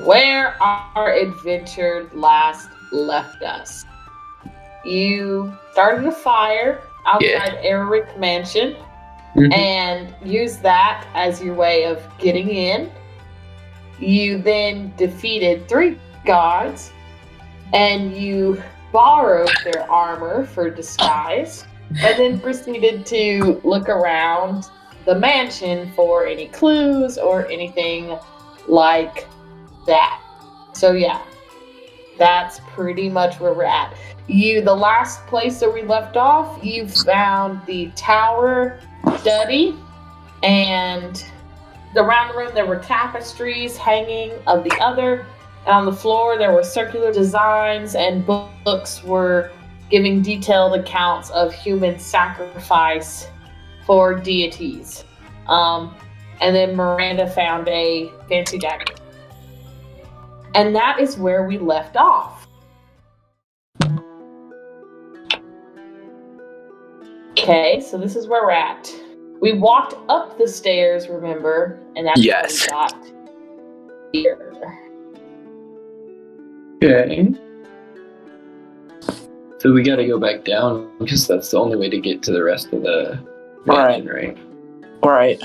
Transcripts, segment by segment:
where our adventure last left us. You started a fire outside Areric Mansion and used that as your way of getting in. You then defeated 3 guards and you borrowed their armor for disguise and then proceeded to look around the mansion for any clues or anything like that. So yeah, that's pretty much where we're at. The last place that we left off, you found the tower study, and around the room there were tapestries hanging of the other, and on the floor there were circular designs, and books were giving detailed accounts of human sacrifice for deities. And then Miranda found a fancy dagger. And that is where we left off. Okay, so this is where we're at. We walked up the stairs, remember? And that's where we got here. Okay. So we gotta go back down, because that's the only way to get to the rest of the mansion, right? Right.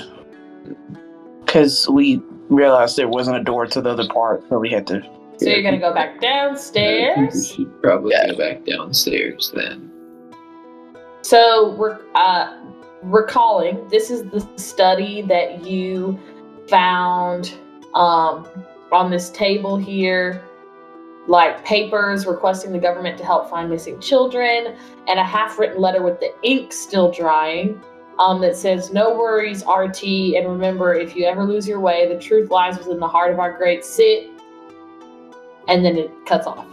Because we realized there wasn't a door to the other part, so we had to... So you're gonna go back downstairs? I think we should probably go back downstairs then. So we're recalling, this is the study that you found on this table here, like papers requesting the government to help find missing children, and a half-written letter with the ink still drying that says, "No worries, RT, and remember, if you ever lose your way, the truth lies within the heart of our great Sit." And then it cuts off.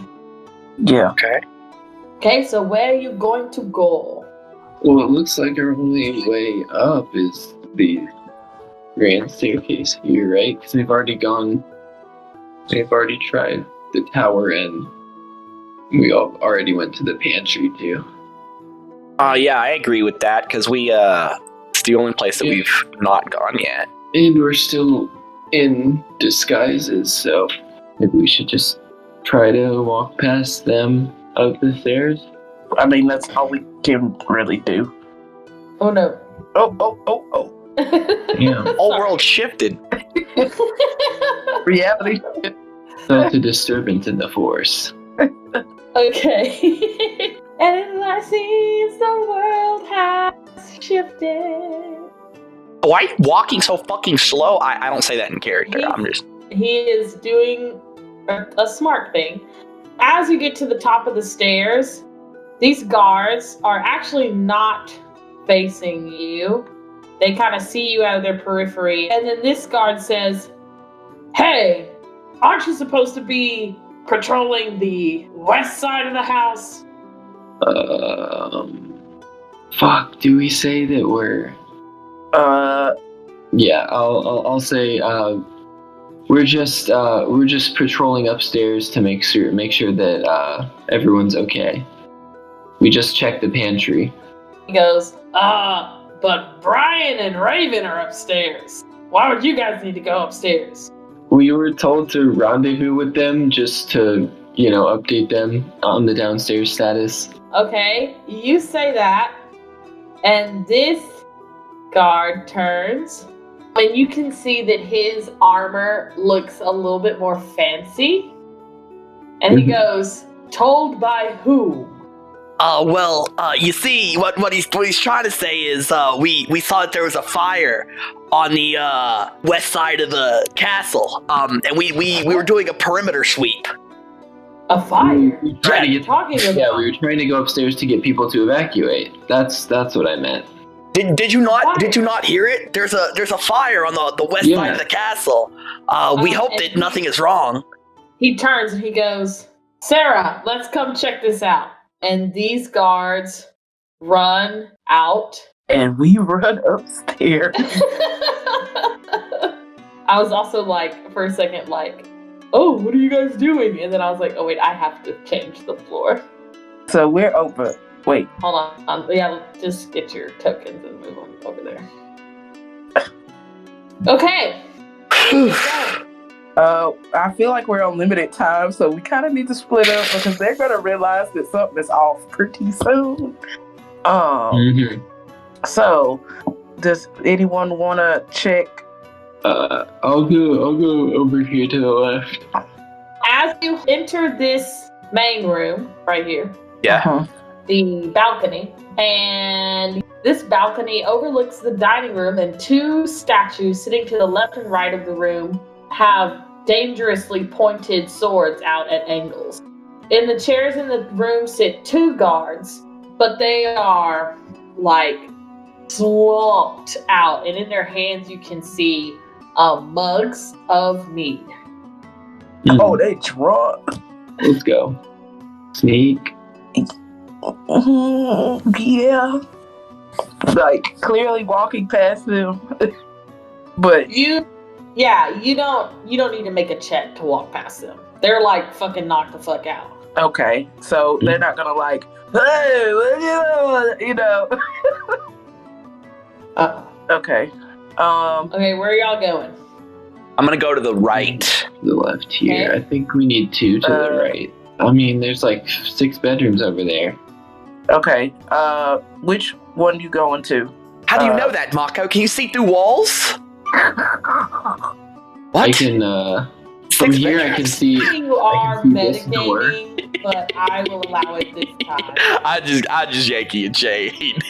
Yeah. Okay, so where are you going to go? Well, it looks like our only way up is the grand staircase here, right? Because we've already tried the tower, and we already went to the pantry too. Yeah, I agree with that, because it's the only place that we've not gone yet. And we're still in disguises, so maybe we should just try to walk past them up the stairs. I mean, that's all we can really do. Oh no. Oh. Yeah. Whole world shifted. Reality. Felt a disturbance in the force. Okay. And in our scenes, the world has shifted. Why are you walking so fucking slow? I don't say that in character. He is doing a smart thing. As you get to the top of the stairs, these guards are actually not facing you. They kind of see you out of their periphery. And then this guard says, "Hey, aren't you supposed to be patrolling the west side of the house?" Fuck, do we say that we're... Yeah, I'll say, we're just patrolling upstairs to make sure that, everyone's okay. We just checked the pantry. He goes, but Brian and Raven are upstairs. Why would you guys need to go upstairs? We were told to rendezvous with them just to, update them on the downstairs status. Okay, you say that, and this guard turns, and you can see that his armor looks a little bit more fancy. And he goes, "Told by who?" You see, what he's trying to say is, we saw that there was a fire on the west side of the castle, and we were doing a perimeter sweep. A fire? We were trying to go upstairs to get people to evacuate. That's what I meant. Did you not hear it? There's a fire on the west side of the castle. We hope that nothing is wrong. He turns and he goes, "Sarah, let's come check this out." And these guards run out. And we run upstairs. I was also like, for a second, like, "Oh, what are you guys doing?" And then I was like, "Oh wait, I have to change the floor." So we're over. Wait. Hold on. Yeah, just get your tokens and move on over there. Okay. I feel like we're on limited time, so we kind of need to split up because they're gonna realize that something is off pretty soon. So, does anyone want to check? I'll go over here to the left. As you enter this main room right here, the balcony, and this balcony overlooks the dining room, and two statues sitting to the left and right of the room have dangerously pointed swords out at angles. In the chairs in the room sit two guards, but they are like slumped out, and in their hands you can see mugs of mead. Oh, they drunk. Let's go. Sneak. Yeah. Like clearly walking past them, but you don't need to make a check to walk past them. They're like fucking knocked the fuck out. Okay, so they're not gonna like, hey, you know. Okay. Okay, where are y'all going? I'm gonna go to the right. To the left here. Okay. I think we need two to the right. I mean, there's like 6 bedrooms over there. Okay. Which one you going to? How do you know that, Mako? Can you see through walls? What? I can, from here I can see... You are this door. metagaming, but I will allow it this time. I just Yankee and Jade.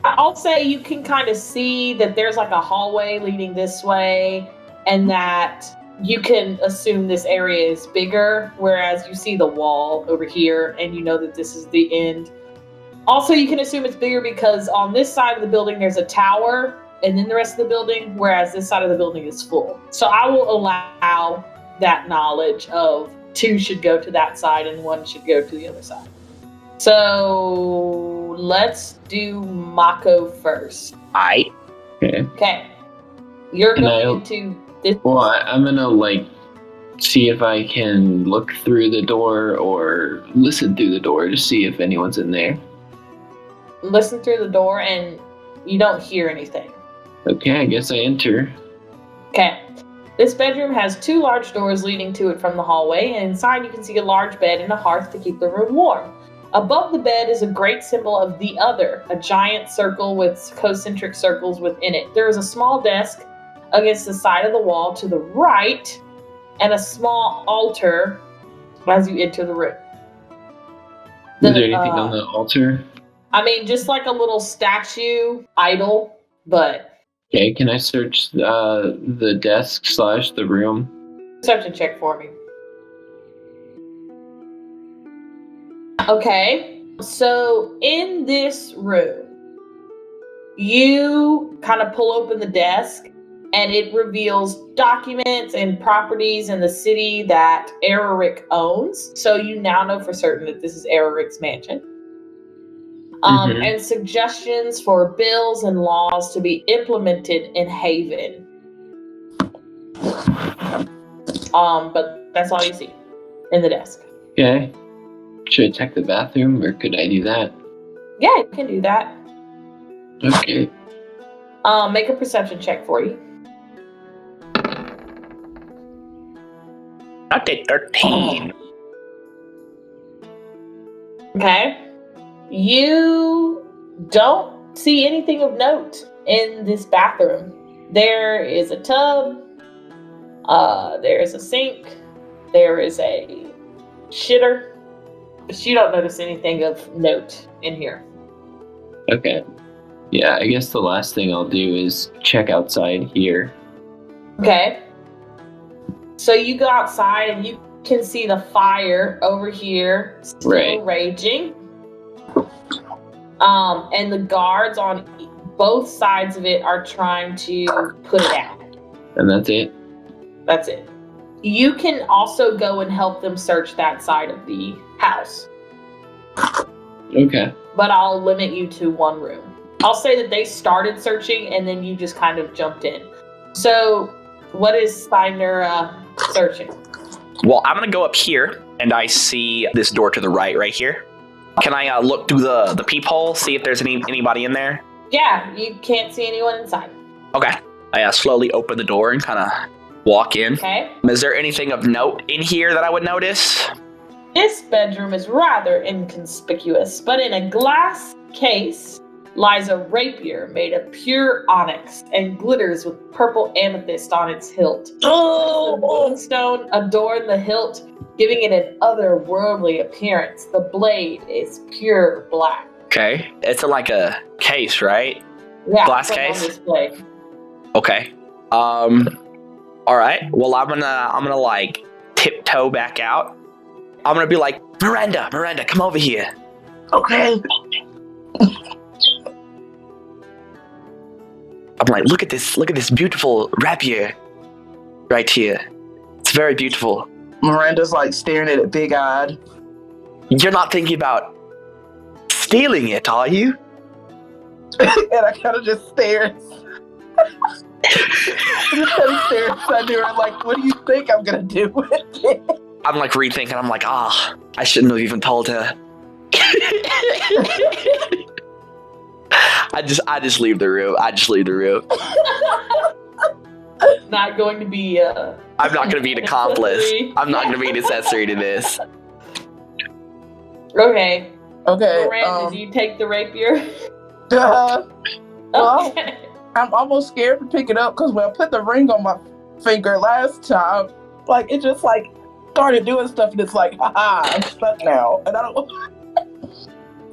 I'll say you can kind of see that there's like a hallway leading this way, and that you can assume this area is bigger, whereas you see the wall over here, and you know that this is the end. Also, you can assume it's bigger because on this side of the building there's a tower, and then the rest of the building, whereas this side of the building is full. So I will allow that knowledge of 2 should go to that side and 1 should go to the other side. So let's do Mako first. Okay. You're going to this. Well, I'm gonna like see if I can look through the door or listen through the door to see if anyone's in there. Listen through the door and you don't hear anything. Okay, I guess I enter. Okay. This bedroom has 2 large doors leading to it from the hallway, and inside you can see a large bed and a hearth to keep the room warm. Above the bed is a great symbol of the other, a giant circle with concentric circles within it. There is a small desk against the side of the wall to the right, and a small altar as you enter the room. Is there anything on the altar? I mean, just like a little statue idol, but... Okay, can I search the desk / the room? Perception check for me. Okay, so in this room, you kind of pull open the desk and it reveals documents and properties in the city that Areric owns. So you now know for certain that this is Areric's mansion. And suggestions for bills and laws to be implemented in Haven. But that's all you see in the desk. Okay. Should I check the bathroom, or could I do that? Yeah, you can do that. Okay. Make a perception check for you. I did 13. Okay. You don't see anything of note in this bathroom. There is a tub. There is a sink. There is a shitter. But you don't notice anything of note in here. Okay. Yeah, I guess the last thing I'll do is check outside here. Okay. So you go outside and you can see the fire over here still raging. And the guards on both sides of it are trying to put it out. And that's it? That's it. You can also go and help them search that side of the house. Okay. But I'll limit you to 1 room. I'll say that they started searching and then you just kind of jumped in. So, what is Steiner searching? Well, I'm gonna go up here and I see this door to the right here. Can I look through the peephole, see if there's anybody in there? Yeah, you can't see anyone inside. Okay. I slowly open the door and kind of Walk in. Okay. Is there anything of note in here that I would notice? This bedroom is rather inconspicuous, but in a glass case lies a rapier made of pure onyx and glitters with purple amethyst on its hilt. The moonstone adorn the hilt, giving it an otherworldly appearance. The blade is pure black. Okay. It's like a case, right? Yeah, Glass it's case? on display. Okay. All right. Well, I'm gonna like tiptoe back out. I'm gonna be like, Miranda, come over here. Okay. I'm like, look at this beautiful rapier right here. It's very beautiful. Miranda's like staring at it big-eyed. You're not thinking about stealing it, are you? And I kind of just stare. I just kind of stare inside her. I'm like, what do you think I'm going to do with it? I'm like rethinking. I'm like, I shouldn't have even told her. I just leave the room. Not going to be I'm not going to be an accomplice. I'm not going to be an accessory to this. Okay. Okay. Miranda, do you take the rapier? Well, Okay. I'm almost scared to pick it up because when I put the ring on my finger last time, like it just like started doing stuff and it's like, haha, I'm stuck now. And I don't.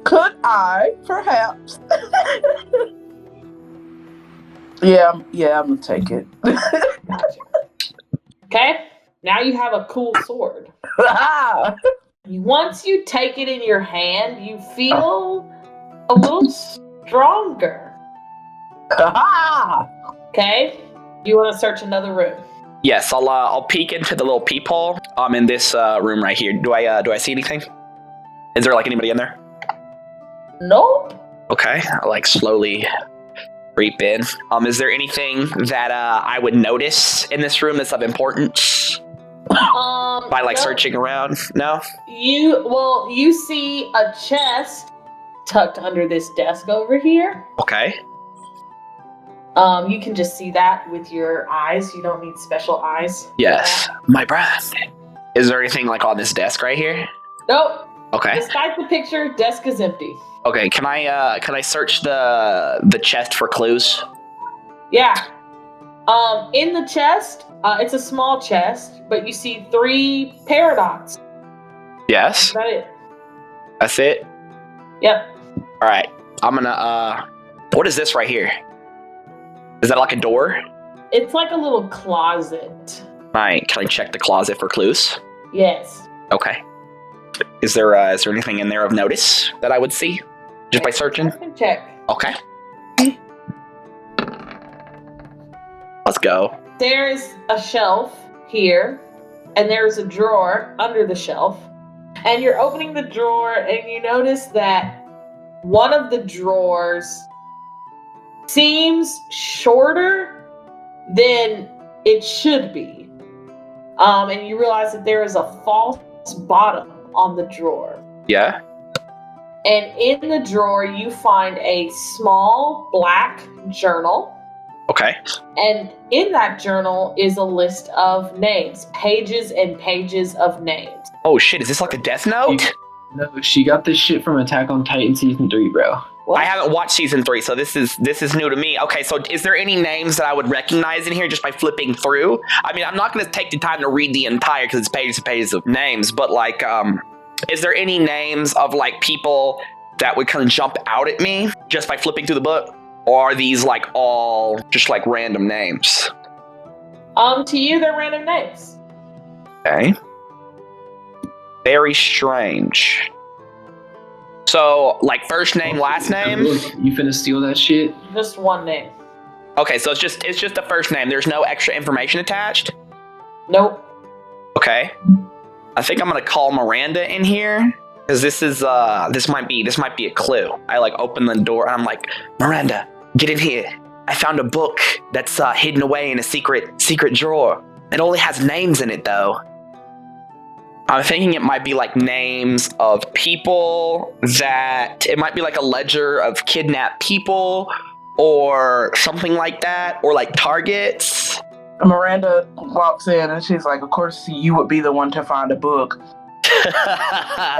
Could I, perhaps? Yeah, I'm gonna take it. Okay. Now you have a cool sword. Once you take it in your hand, you feel a little stronger. Okay. You want to search another room? Yes, I'll peek into the little peephole. I'm in this room right here. Do I see anything? Is there like anybody in there? Nope. Okay, I like slowly creep in. Is there anything that I would notice in this room that's of importance? By like searching around? No? You see a chest tucked under this desk over here. Okay. You can just see that with your eyes. You don't need special eyes. Yes. My breath. Is there anything like on this desk right here? Nope. Okay. Despite the picture, desk is empty. Okay, can I search the chest for clues? Yeah. In the chest, it's a small chest, but you see 3 paradox. Yes. Is that it? That's it? Yep. Alright. I'm gonna what is this right here? Is that like a door? It's like a little closet. Right. Can I check the closet for clues? Yes. Okay. Is there anything in there of notice that I would see? Just by searching? I can check. Okay. Let's go. There's a shelf here, and there's a drawer under the shelf. And you're opening the drawer, and you notice that one of the drawers seems shorter than it should be. And you realize that there is a false bottom on the drawer. Yeah? And in the drawer, you find a small black journal. Okay. And in that journal is a list of names, pages and pages of names. Oh shit, is this like a Death Note? No, she got this shit from Attack on Titan Season 3, bro. What? I haven't watched Season 3, so this is new to me. Okay, so is there any names that I would recognize in here just by flipping through? I mean, I'm not going to take the time to read the entire, because it's pages and pages of names, but like, is there any names of like people that would kind of jump out at me just by flipping through the book? Or are these like all just like random names? To you, they're random names. Okay. Very strange. So, like first name, last name? You finna steal that shit? Just one name. Okay, so it's just the first name. There's no extra information attached? Nope. Okay. I think I'm gonna call Miranda in here. Because this might be a clue. I like open the door and I'm like, Miranda, get in here. I found a book that's hidden away in a secret drawer. It only has names in it though. I'm thinking it might be like names of people that it might be like a ledger of kidnapped people or something like that, or like targets. Miranda walks in and she's like, of course you would be the one to find a book.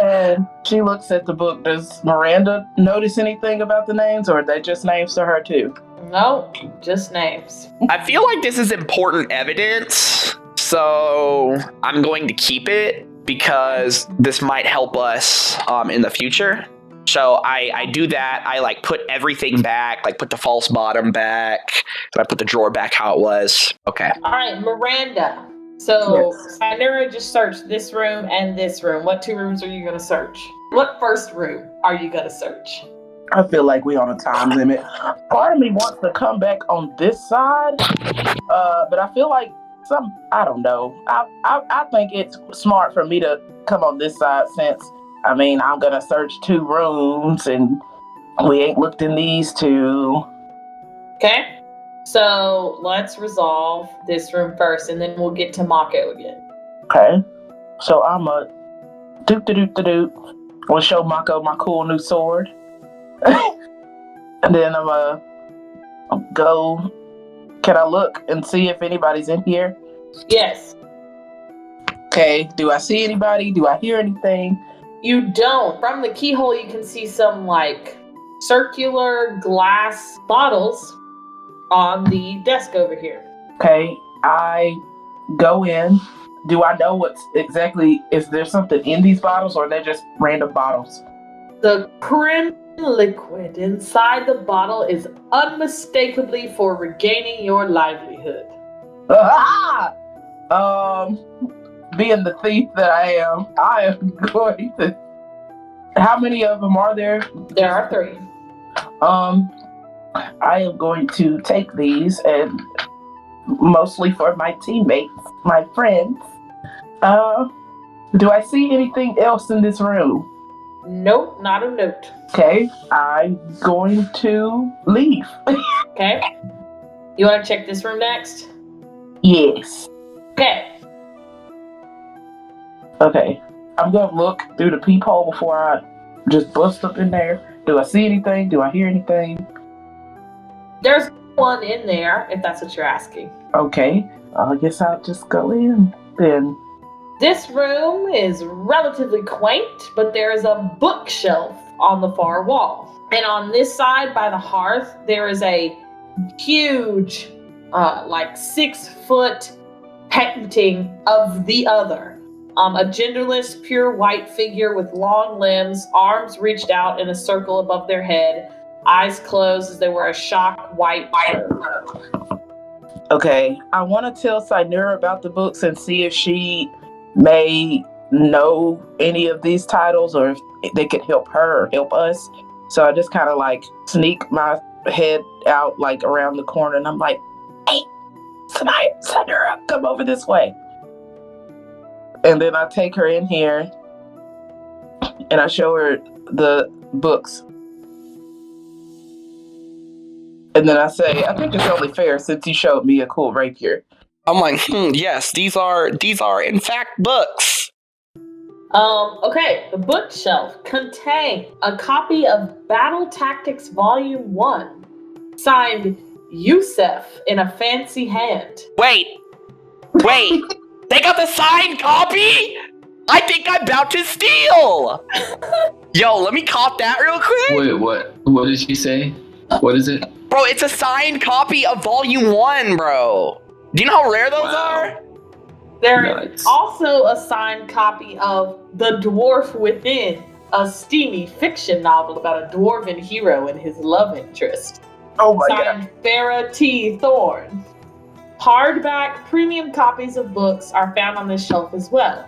And she looks at the book. Does Miranda notice anything about the names, or are they just names to her too? No, just names. I feel like this is important evidence, so I'm going to keep it because this might help us in the future. So I do that. I like put everything back, like put the false bottom back, and I put the drawer back how it was. Okay. All right, Miranda. So Sinera just searched this room and this room. What 2 rooms are you going to search? What first room are you going to search? I feel like we're on a time limit. Part of me wants to come back on this side, but I feel like I don't know. I think it's smart for me to come on this side since, I'm going to search 2 rooms and we ain't looked in these 2. Okay. So let's resolve this room first and then we'll get to Mako again. Okay. So I'm a doot. We'll show Mako my cool new sword. And then I'm gonna go. Can I look and see if anybody's in here? Yes. Okay. Do I see anybody? Do I hear anything? You don't. From the keyhole, you can see some like circular glass bottles on the desk over here. Okay. I go in. Do I know what's exactly? Is there something in these bottles, or are they just random bottles? The crim liquid inside the bottle is unmistakably for regaining your livelihood. Being the thief that I am going to. How many of them are there? There are 3. I am going to take these, and mostly for my teammates, my friends. Do I see anything else in this room? Nope, not a note. Okay, I'm going to leave. Okay. You want to check this room next? Yes. Okay. Okay. I'm going to look through the peephole before I just bust up in there. Do I see anything? Do I hear anything? There's one in there, if that's what you're asking. Okay. I guess I'll just go in then. This room is relatively quaint, but there is a bookshelf on the far wall. And on this side by the hearth, there is a huge, 6-foot painting of the other. A genderless, pure white figure with long limbs, arms reached out in a circle above their head, eyes closed as they wear a shock white robe. Okay, I want to tell Sinera about the books and see if she may know any of these titles or if they could help her or help us. So I just kind of sneak my head out around the corner and I'm like, hey, Sinera, come over this way. And then I take her in here and I show her the books. And then I say, I think it's only fair since you showed me a cool rapier. I'm like, yes, these are in fact books. Okay, the bookshelf contains a copy of Battle Tactics Volume 1, signed Yusef in a fancy hand. Wait, they got the signed copy? I think I'm about to steal! Yo, let me cop that real quick. Wait, what did she say? What is it? Bro, it's a signed copy of Volume 1, bro. Do you know how rare those are? There is also a signed copy of The Dwarf Within, a steamy fiction novel about a dwarven hero and his love interest. Oh my signed Farrah T. Thorne. Hardback premium copies of books are found on this shelf as well,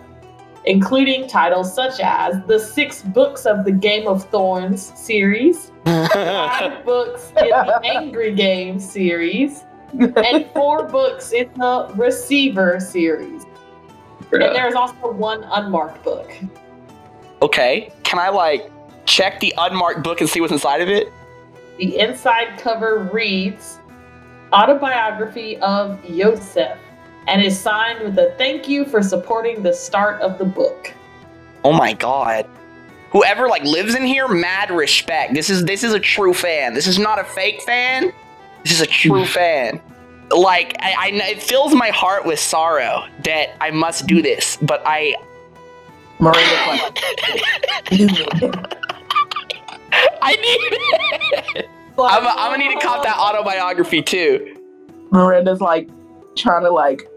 including titles such as the 6 books of the Game of Thorns series, 5 books in the Angry Games series, and 4 books in the Receiver series. Bruh. And there's also 1 unmarked book. Okay, can I check the unmarked book and see what's inside of it? The inside cover reads, Autobiography of Yosef, and is signed with a thank you for supporting the start of the book. Oh my god. Whoever lives in here, mad respect. This is a true fan. This is not a fake fan. This is a true fan. like, I it fills my heart with sorrow that I must do this, but Miranda's like, I need it. I'm gonna need to cop that autobiography too. Miranda's like trying to like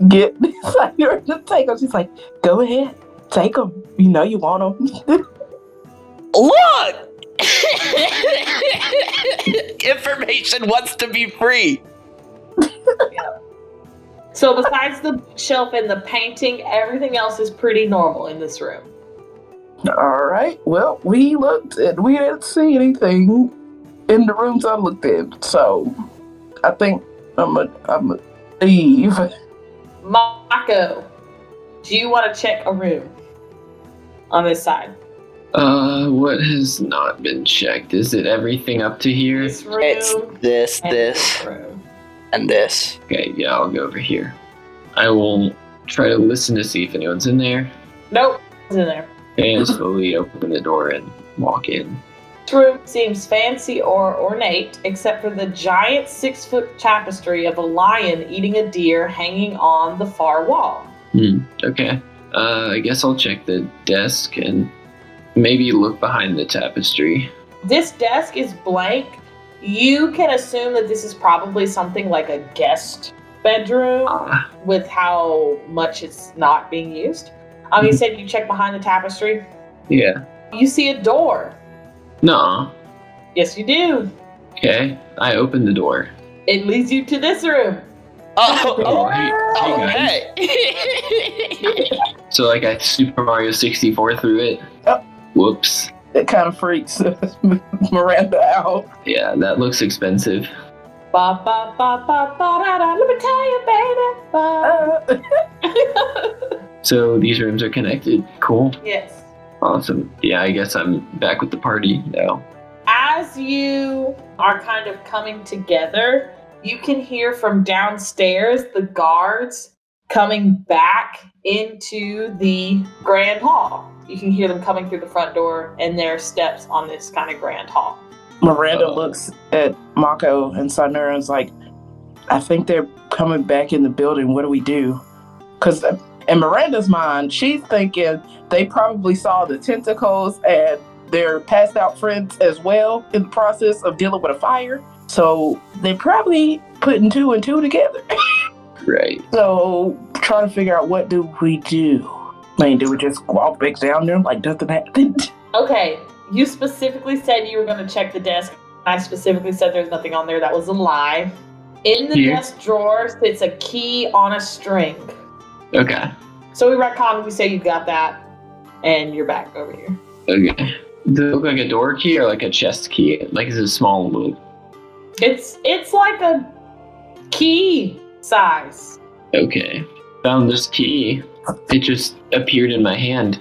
get her to take them. She's like, go ahead, take them. You know you want them. Look! Information wants to be free. So besides the shelf and the painting, everything else is pretty normal in this room. All right. Well, we looked and we didn't see anything in the rooms I looked in. So I think I'm gonna leave. Mako, do you want to check a room on this side? What has not been checked? Is it everything up to here? This room. It's this, and this, room. and this. Okay, yeah, I'll go over here. I will try to listen to see if anyone's in there. Nope, it's in there. And slowly open the door and walk in. This room seems fancy or ornate, except for the giant 6-foot tapestry of a lion eating a deer hanging on the far wall. Okay. I guess I'll check the desk and maybe look behind the tapestry. This desk is blank. You can assume that this is probably something like a guest bedroom with how much it's not being used. You said you checked behind the tapestry? Yeah. You see a door. No. Yes, you do. Okay. I open the door. It leads you to this room. Hey. So like I Super Mario 64 through it. Oh. Whoops. It kind of freaks Miranda out. Yeah, that looks expensive. Ba ba ba ba ba da da. Let me tell you, baby. Ba. So these rooms are connected. Cool. Yes. Awesome. Yeah, I guess I'm back with the party now. As you are kind of coming together, you can hear from downstairs the guards coming back into the grand hall. You can hear them coming through the front door and their steps on this kind of grand hall. Miranda looks at Mako and Sanura and is like, I think they're coming back in the building. What do we do? Because in Miranda's mind, she's thinking they probably saw the tentacles and their passed out friends as well in the process of dealing with a fire. So they're probably putting 2 and 2 together. Right. So trying to figure out what do we do. I mean, do we just walk back down there like nothing happened? Okay, you specifically said you were going to check the desk. I specifically said there's nothing on there. That was a lie. In the desk drawer sits a key on a string. Okay. So we retcon, we say you got that, and you're back over here. Okay. Does it look like a door key or like a chest key? Like it's a small loop. It's like a key size. Okay. Found this key. It just appeared in my hand.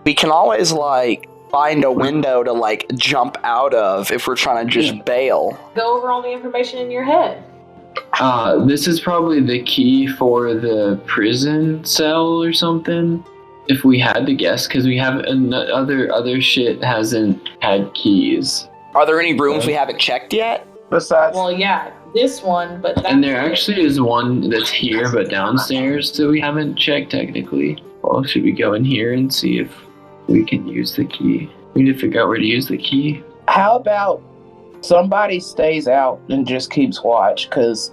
We can always, like, find a window to, like, jump out of if we're trying to just bail. Go over all the information in your head. This is probably the key for the prison cell or something. If we had to guess, because we have other shit hasn't had keys. Are there any rooms we haven't checked yet? Besides, Well, yeah, this one, but that's And there actually is one that's here but downstairs that we haven't checked technically. Well, should we go in here and see if we can use the key? We need to figure out where to use the key. how about somebody stays out and just keeps watch? Because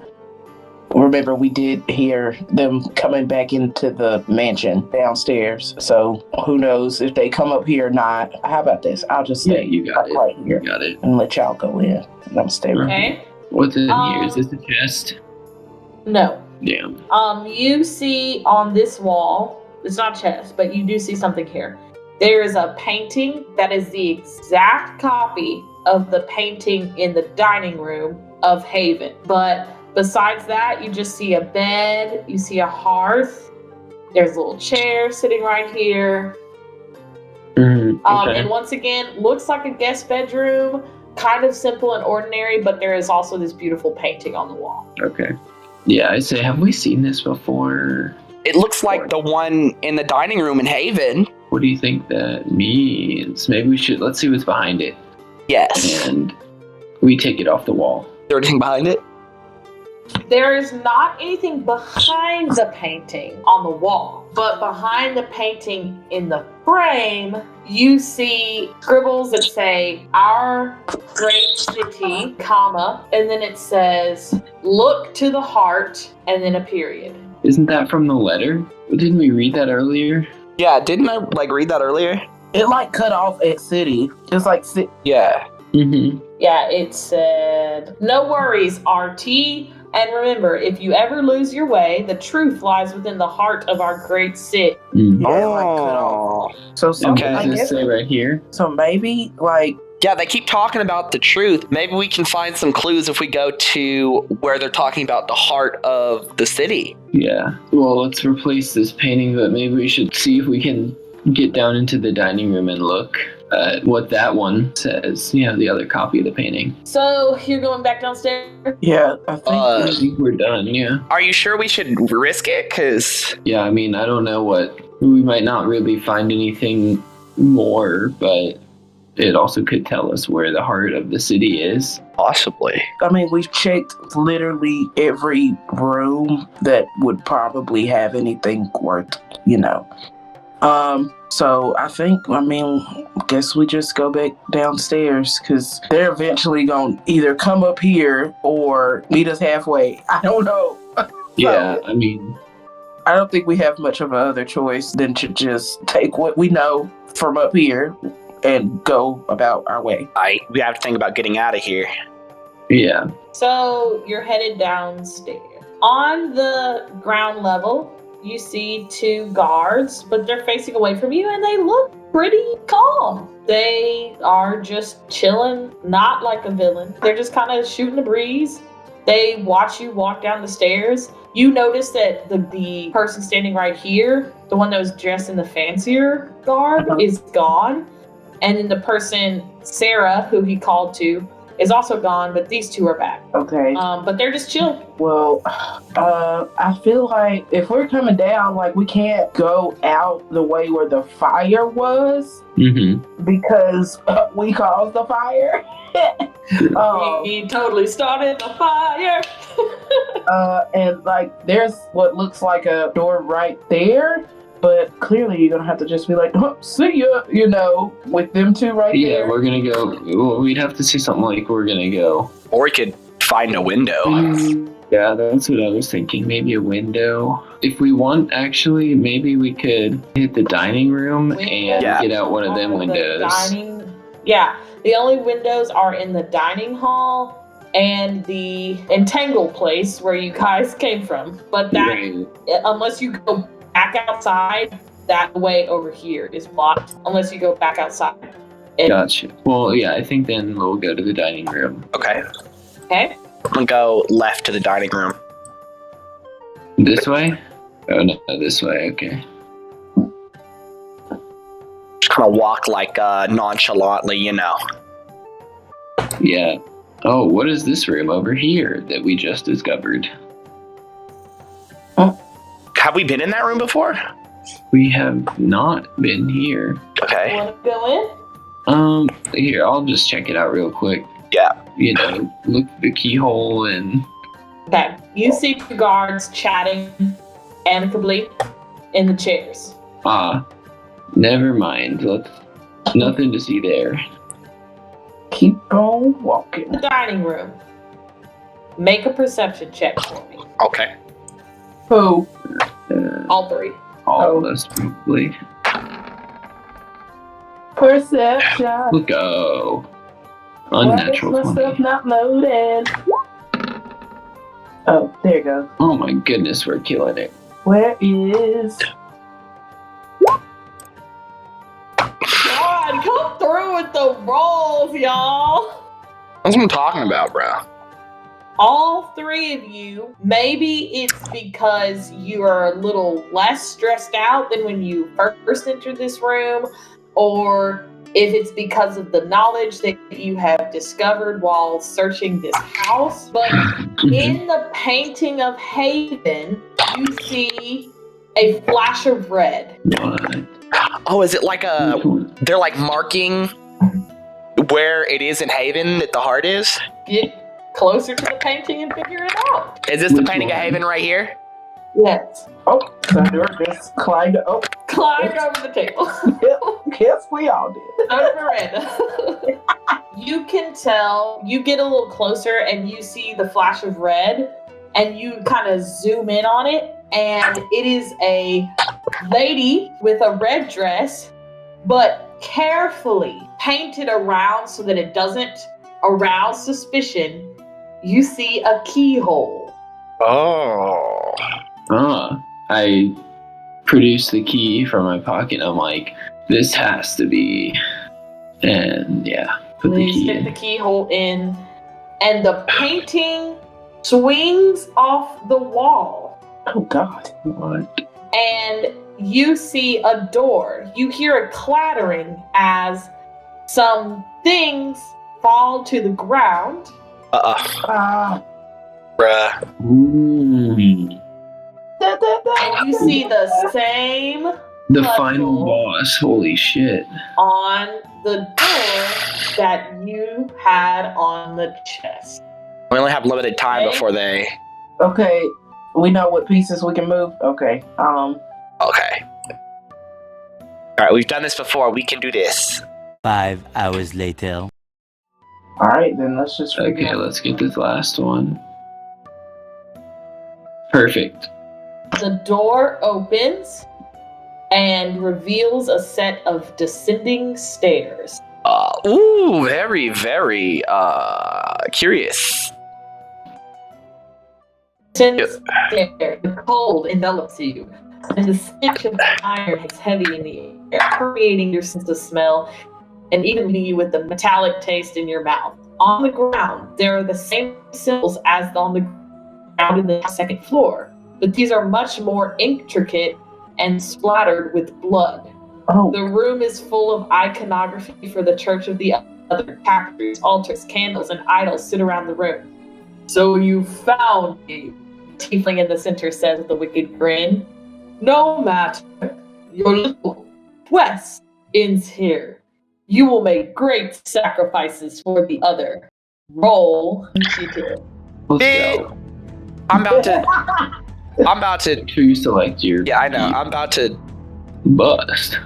remember, we did hear them coming back into the mansion downstairs. So who knows if they come up here or not. How about this? I'll just stay you got it. right here You got it. and let y'all go in. And I'm stay right here. okay. What's in here? Is this a chest? No. Damn. You see on this wall, it's not a chest, but you do see something here. There is a painting that is the exact copy of the painting in the dining room of Haven. But besides that, you just see a bed, you see a hearth, there's a little chair sitting right here. Okay. And once again, looks like a guest bedroom, kind of simple and ordinary, but there is also this beautiful painting on the wall. Okay. Yeah, I say, have we seen this before? It looks like the one in the dining room in Haven. What do you think that means? Maybe we should, let's see what's behind it. Yes. And we take it off the wall. Is there anything behind it? There is not anything behind the painting on the wall, but behind the painting in the frame, you see scribbles that say, "Our great city, comma," and then it says, "Look to the heart," and then a period. Isn't that from the letter? Didn't we read that earlier? Yeah, didn't I read that earlier? It cut off at city. It's Yeah. Mm-hmm. Yeah, it said, "No worries, RT. And remember, if you ever lose your way, the truth lies within the heart of our great city." Mm-hmm. cut off. So Okay. I Does guess it say right here? so. Maybe Yeah, they keep talking about the truth. Maybe we can find some clues if we go to where they're talking about the heart of the city. Yeah. Well, let's replace this painting, but maybe we should see if we can get down into the dining room and look at what that one says. You know, the other copy of the painting. So you're going back downstairs? yeah. I think I think we're done, yeah. Are you sure we should risk it? Because Yeah, I mean, I don't know we might not really find anything more, but it also could tell us where the heart of the city is. possibly. we've checked literally every room that would probably have anything worth, So I think, guess we just go back downstairs because they're eventually going to either come up here or meet us halfway. I don't know. Yeah, I mean, I don't think we have much of another choice than to just take what we know from up here and go about our way. We have to think about getting out of here. yeah. So you're headed downstairs. On the ground level, you see 2 guards, but they're facing away from you and they look pretty calm. They are just chilling, not like a villain. They're just kind of shooting the breeze. They watch you walk down the stairs. You notice that the person standing right here, the one that was dressed in the fancier garb, is gone. And then the person, Sarah, who he called to, is also gone, but these 2 are back. Okay. But they're just chill. Well, I feel like if we're coming down, we can't go out the way where the fire was Mm-hmm. because we caused the fire. He totally started the fire. And there's what looks like a door right there, but clearly you're gonna have to just be like, oh, see ya, with them 2 right Yeah, there. we're gonna go. Well, we'd have to say something like we're gonna go. Or we could find a window. Yeah, that's what I was thinking. Maybe a window. If we want, actually, maybe we could hit the dining room and get out one of them windows. The only windows are in the dining hall and the entangle place where you guys came from. But that, unless you go back outside, that way over here is blocked. Unless you go back outside. Gotcha. Well, yeah, I think then we'll go to the dining room. Okay. Okay. I'm gonna go left to the dining room. This way? Oh, no, this way, okay. Just kind of walk nonchalantly, Yeah. Oh, what is this room over here that we just discovered? Have we been in that room before? We have not been here. Okay. You want to go in? Here, I'll just check it out real quick. Yeah. Look at the keyhole and... Okay. You see 2 guards chatting amicably in the chairs. Never mind. Nothing to see there. Keep on walking. The dining room. Make a perception check for me. Okay. Who? All 3. All of us, probably. Perception. We'll go. Unnatural Why is my 20. stuff not loaded? Oh, there you go. Oh my goodness, we're killing it. Where is... God, come through with the rolls, y'all. That's what I'm talking about, bro. All 3 of you, maybe it's because you are a little less stressed out than when you first entered this room, or if it's because of the knowledge that you have discovered while searching this house. But in the painting of Haven, you see a flash of red. What? Oh, is it they're marking where it is in Haven that the heart is? Get closer to the painting and figure it out. Is this the painting of Haven right here? Yes. Oh, Thunder just climbed over the table. Yes, we all did. Over Miranda. You can tell, you get a little closer and you see the flash of red and you kind of zoom in on it, and it is a lady with a red dress, but carefully painted around so that it doesn't arouse suspicion. You see a keyhole. Oh. I produce the key from my pocket. I'm like, this has to be. And yeah, put the You key stick in. the keyhole in, and the painting swings off the wall. Oh, God. What? And you see a door. You hear a clattering as some things fall to the ground. Ah. Bruh. Ooh. And you see the same The puzzle final boss. Holy shit. on the door that you had on the chest. We only have limited time Okay. before they... Okay, we know what pieces we can move. Okay. Okay. Alright, we've done this before. We can do this. 5 hours later. All right, then let's just figure Okay, out. let's get this last one. Perfect. The door opens and reveals a set of descending stairs. Ooh, very, very curious. Stairs, the cold envelops you, and the stench of iron is heavy in the air, permeating your sense of smell and even leaving you with the metallic taste in your mouth. On the ground, there are the same symbols as on the ground in the second floor, but these are much more intricate and splattered with blood. Oh, The room is full of iconography for the Church of the Other. Tapestries, altars, candles, and idols sit around the room. So you found me, Tiefling in the center says with a wicked grin. No matter, your little quest ends here. You will make great sacrifices for the other. Roll initiative. Let's Eh. go. I'm about to... Make sure you select your Yeah, I know. key. I'm about to... Bust.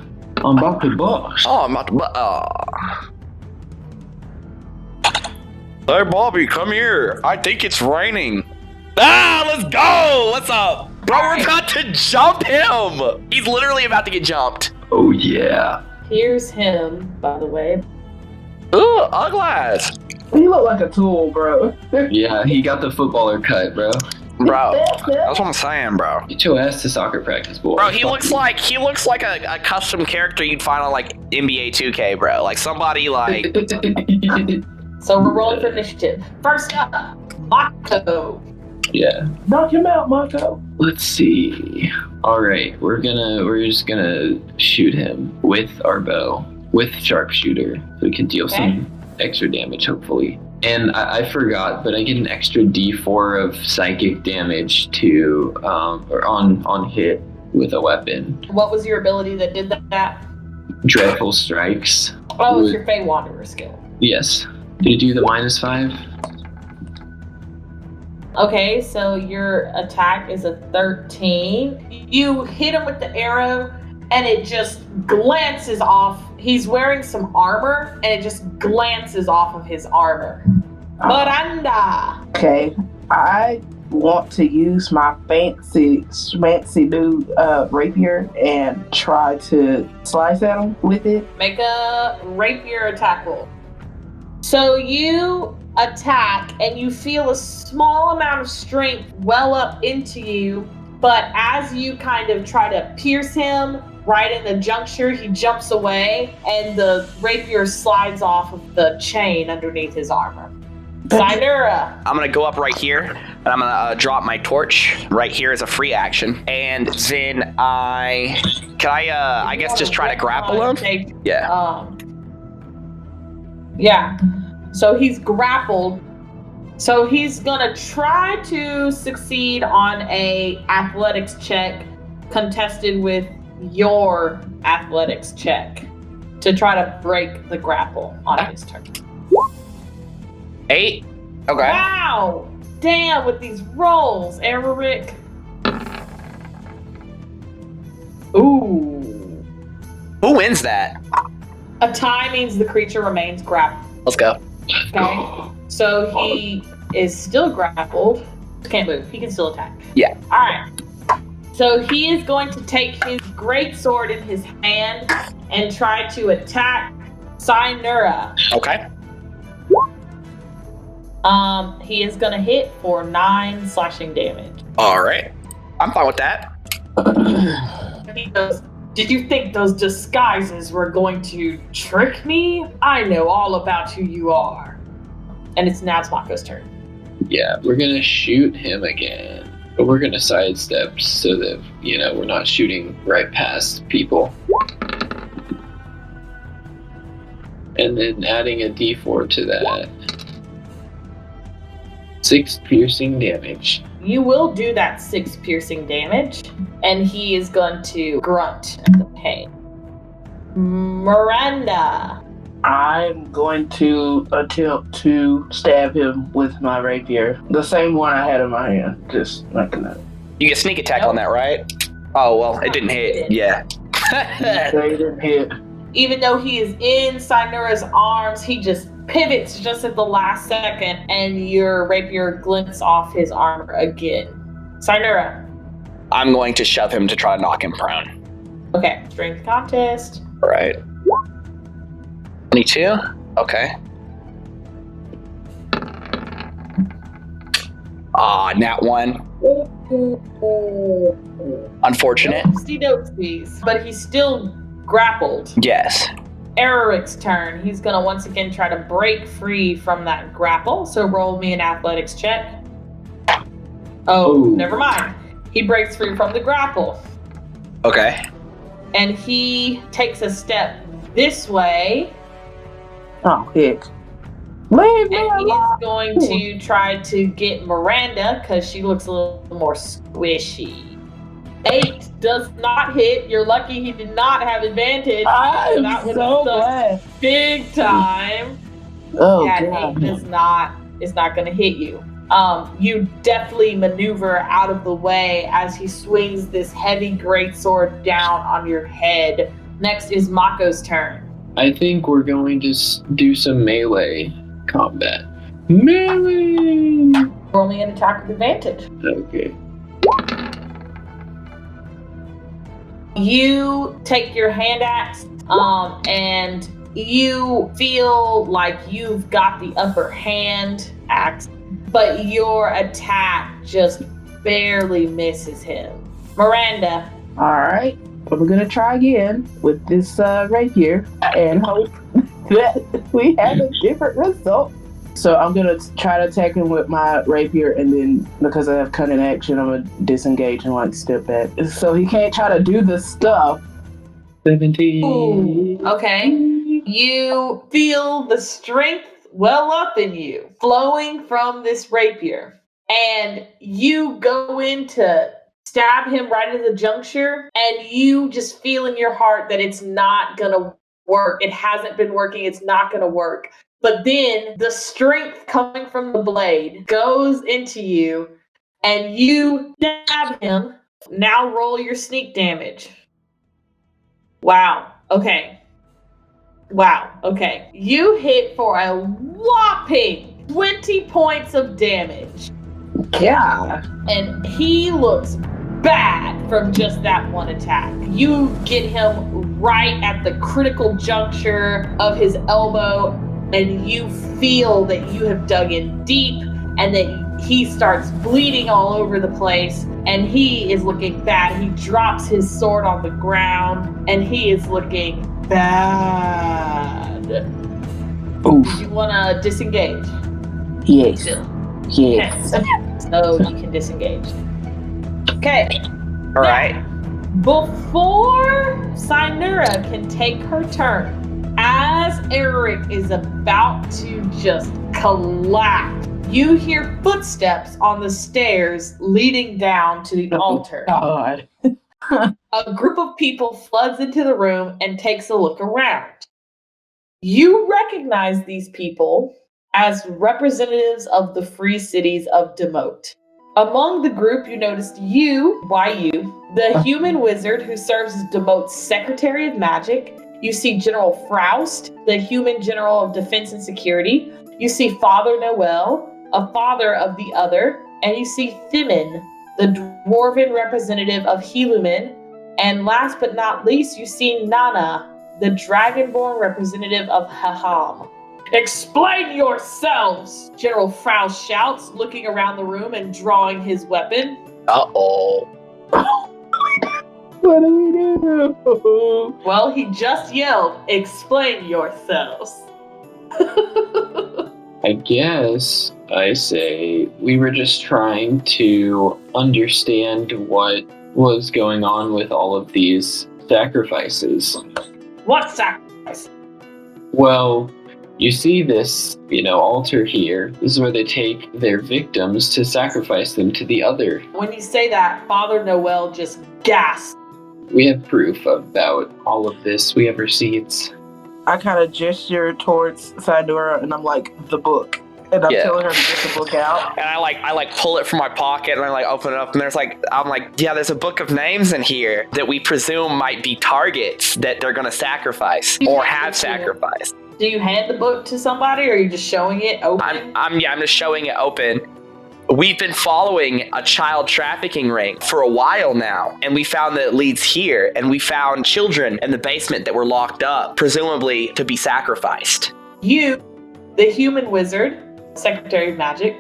I'm about to bust. Oh, I'm about to... Hey, Bobby, come here. I think it's raining. Ah, let's go. What's up? Bro, we're about to jump him. He's literally about to get jumped. Oh yeah. Here's him, by the way. Ooh, Uglass. you look like a tool, bro. Yeah, he got the footballer cut, bro. Bro, that's what I'm saying, bro. Get your ass to soccer practice, boy. Bro, he looks like a custom character you'd find on like NBA 2K, bro. Like somebody like... So we're rolling for initiative. First up, Mako. Yeah. Knock him out, Marco. Let's see. All right, we're just gonna shoot him with our bow, with sharpshooter, so we can deal some extra damage, hopefully. And I forgot, but I get an extra D4 of psychic damage to or on hit with a weapon. What was your ability that did that? Dreadful strikes. Oh, it's your Fey Wanderer skill. Yes. Did you do the -5? Okay, so your attack is a 13. You hit him with the arrow, and it just glances off. He's wearing some armor, and it just glances off of his armor. Miranda! Okay, I want to use my fancy new rapier and try to slice at him with it. Make a rapier attack roll. So you attack, and you feel a small amount of strength well up into you, but as you kind of try to pierce him, right in the juncture, he jumps away, and the rapier slides off of the chain underneath his armor. Sinura. I'm gonna go up right here, and I'm gonna drop my torch right here as a free action, and then I guess just try to grapple him. Yeah. Yeah. So he's grappled. So he's gonna try to succeed on a athletics check contested with your athletics check. to try to break the grapple on his turn. 8. Okay. Wow! Damn, with these rolls, Areric. Ooh. Who wins that? A tie means the creature remains grappled. Let's go. Okay. So he is still grappled. Can't move. He can still attack. Yeah. Alright. So he is going to take his great sword in his hand and try to attack Sinura. Okay. He is gonna hit for 9 slashing damage. Alright. I'm fine with that. He goes, "Did you think those disguises were going to trick me? I know all about who you are." And it's now Mako's turn. Yeah, we're gonna shoot him again. But we're gonna sidestep so that, we're not shooting right past people. And then adding a d4 to that. 6 piercing damage. You will do that 6 piercing damage, and he is going to grunt at the pain. Miranda. I'm going to attempt to stab him with my rapier. The same one I had in my hand. Just like that. You get sneak attack on that, right? Oh, well, it didn't hit. Yeah. They didn't hit. Even though he is in Sinura's arms, he just pivots just at the last second, and your rapier glints off his armor again. Sinura. I'm going to shove him to try to knock him prone. Okay, strength contest. All right. 22? Okay. Nat 1. Unfortunate. Oopsie-doopsies. But he's still grappled. Yes. Areric's turn. He's going to once again try to break free from that grapple. So roll me an athletics check. Oh, Ooh. Never mind. He breaks free from the grapple. Okay. And he takes a step this way. Oh, heck. Leave me And alone. he's going to try to get Miranda because she looks a little more squishy. 8 does not hit. You're lucky he did not have advantage. I'm That would so have sucked glad. big time. Oh, That God. 8 is not going to hit you. You deftly maneuver out of the way as he swings this heavy greatsword down on your head. Next is Mako's turn. I think we're going to do some melee combat. Melee! Roll me an attack with advantage. Okay. You take your hand axe, and you feel like you've got the upper hand axe, but your attack just barely misses him. Miranda. All right. We're going to try again with this rapier and hope that we have a different result. So I'm going to try to attack him with my rapier, and then because I have cunning action, I'm going to disengage and step back. So he can't try to do this stuff. 17. Ooh, okay. You feel the strength well up in you, flowing from this rapier. And you go in to stab him right at the juncture, and you just feel in your heart that it's not going to work. It hasn't been working. It's not going to work. But then the strength coming from the blade goes into you, and you stab him. Now roll your sneak damage. Wow. Okay. You hit for a whopping 20 points of damage. Yeah. And he looks bad from just that one attack. You get him right at the critical juncture of his elbow, and you feel that you have dug in deep, and that he starts bleeding all over the place, and he is looking bad. He drops his sword on the ground, and he is looking bad. Oof. You want to disengage? Yes. Yes. Okay. So you can disengage. Okay. All right. Before Sinura can take her turn, as Areric is about to just collapse, you hear footsteps on the stairs leading down to the altar. God. A group of people floods into the room and takes a look around. You recognize these people as representatives of the free cities of Demote. Among the group, you noticed YU, the human wizard who serves as Demote's Secretary of Magic. You see General Froust, the human general of defense and security. You see Father Noel, a father of the other. And you see Thimin, the dwarven representative of Helumin. And last but not least, you see Nana, the dragonborn representative of Haham. Explain yourselves, General Froust shouts, looking around the room and drawing his weapon. Uh-oh. What do we do? Well, he just yelled, explain yourselves. I guess I say we were just trying to understand what was going on with all of these sacrifices. What sacrifice? Well, you see this, altar here. This is where they take their victims to sacrifice them to the other. When you say that, Father Noel just gasps. We have proof about all of this. We have receipts. I kind of gesture towards Sidora and I'm like, the book. And I'm telling her to get the book out. And I pull it from my pocket and I open it up and there's there's a book of names in here that we presume might be targets that they're going to sacrifice or have sacrificed. Do you hand the book to somebody or are you just showing it open? I'm just showing it open. We've been following a child trafficking ring for a while now, and we found that it leads here, and we found children in the basement that were locked up, presumably to be sacrificed. You, the human wizard, Secretary of Magic,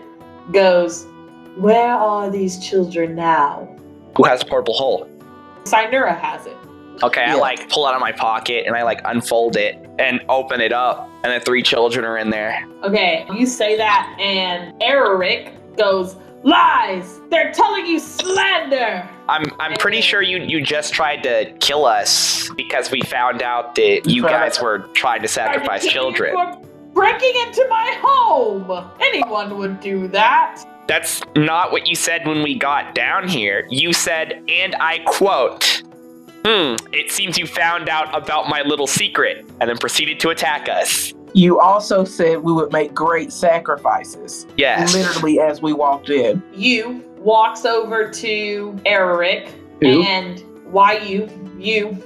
goes, where are these children now? Who has a portable hole? Sinura has it. Okay, yeah. I pull out of my pocket and I unfold it and open it up, and the 3 children are in there. Okay, you say that, and Areric goes, lies! They're telling you slander! I'm pretty sure you just tried to kill us because we found out that you guys were trying to sacrifice children. For breaking into my home! Anyone would do that. That's not what you said when we got down here. You said, and I quote, it seems you found out about my little secret, and then proceeded to attack us. You also said we would make great sacrifices. Yes. Literally as we walked in. You walks over to Areric and you.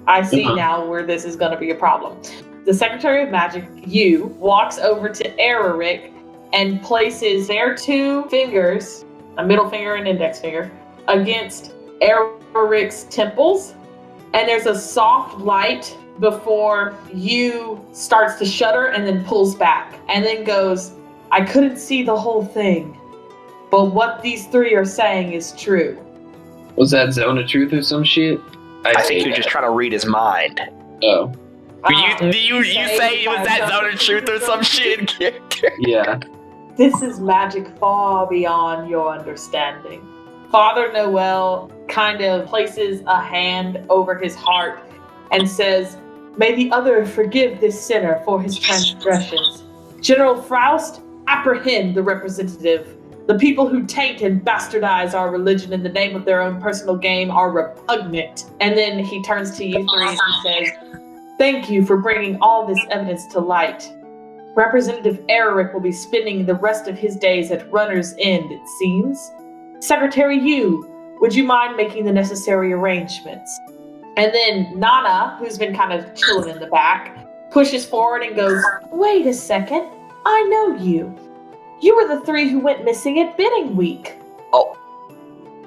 I see now where this is going to be a problem. The Secretary of Magic, you, walks over to Areric and places their 2 fingers, a middle finger and index finger, against Areric's temples. And there's a soft light before you starts to shudder and then pulls back and then goes, I couldn't see the whole thing, but what these 3 are saying is true. Was that Zone of Truth or some shit? I think you're just trying to read his mind. Oh. You say it was that Zone of Truth or some shit? Yeah. This is magic far beyond your understanding. Father Noel kind of places a hand over his heart and says, may the other forgive this sinner for his transgressions. General Froust, apprehend the representative. The people who taint and bastardize our religion in the name of their own personal gain are repugnant. And then he turns to you 3 and he says, thank you for bringing all this evidence to light. Representative Areric will be spending the rest of his days at Runner's End, it seems. Secretary Yu, would you mind making the necessary arrangements? And then Nana, who's been kind of chilling in the back, pushes forward and goes, wait a second, I know you. You were the 3 who went missing at bidding week. Oh.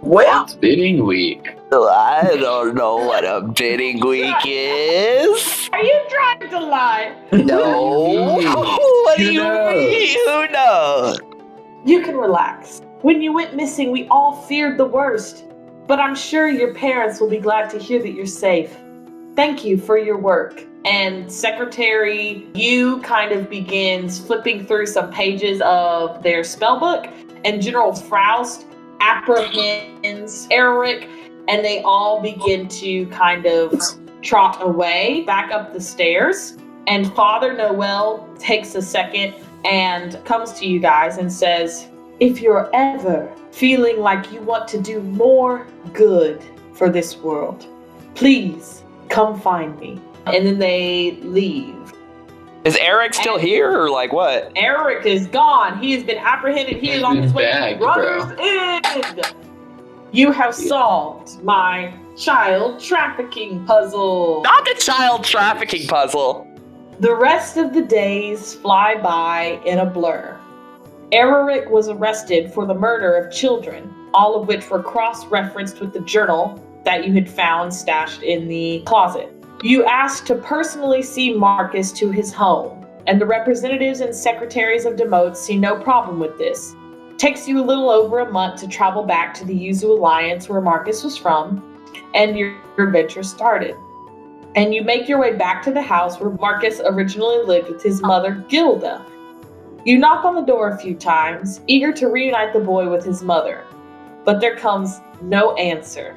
Well, it's bidding week. I don't know what a bidding week is. Are you trying to lie? No. What do you mean? Who knows? You can relax. When you went missing, we all feared the worst. But I'm sure your parents will be glad to hear that you're safe. Thank you for your work. And Secretary Yu kind of begins flipping through some pages of their spellbook, and General Froust apprehends Areric, and they all begin to kind of trot away back up the stairs. And Father Noel takes a second and comes to you guys and says, if you're ever feeling like you want to do more good for this world, please come find me. And then they leave. Is Areric still here, or like what? Areric is gone. He has been apprehended. He is on his way to Runner's End. You have solved my child trafficking puzzle. Not the child trafficking puzzle. The rest of the days fly by in a blur. Areric was arrested for the murder of children, all of which were cross-referenced with the journal that you had found stashed in the closet. You asked to personally see Marcus to his home, and the representatives and secretaries of Demote see no problem with this. Takes you a little over a month to travel back to the Yuzu Alliance where Marcus was from, and your adventure started. And you make your way back to the house where Marcus originally lived with his mother, Gilda. You knock on the door a few times, eager to reunite the boy with his mother, but there comes no answer.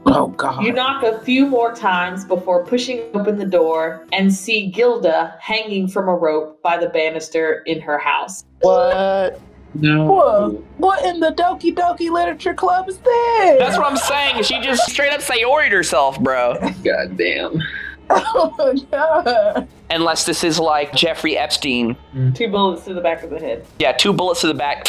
Oh, God. You knock a few more times before pushing open the door and see Gilda hanging from a rope by the banister in her house. What? No. What in the Doki Doki Literature Club is this? That's what I'm saying. She just straight up sayoried herself, bro. God damn. Oh, my God. Unless this is like Jeffrey Epstein. 2 bullets to the back of the head. Yeah, 2 bullets to the back.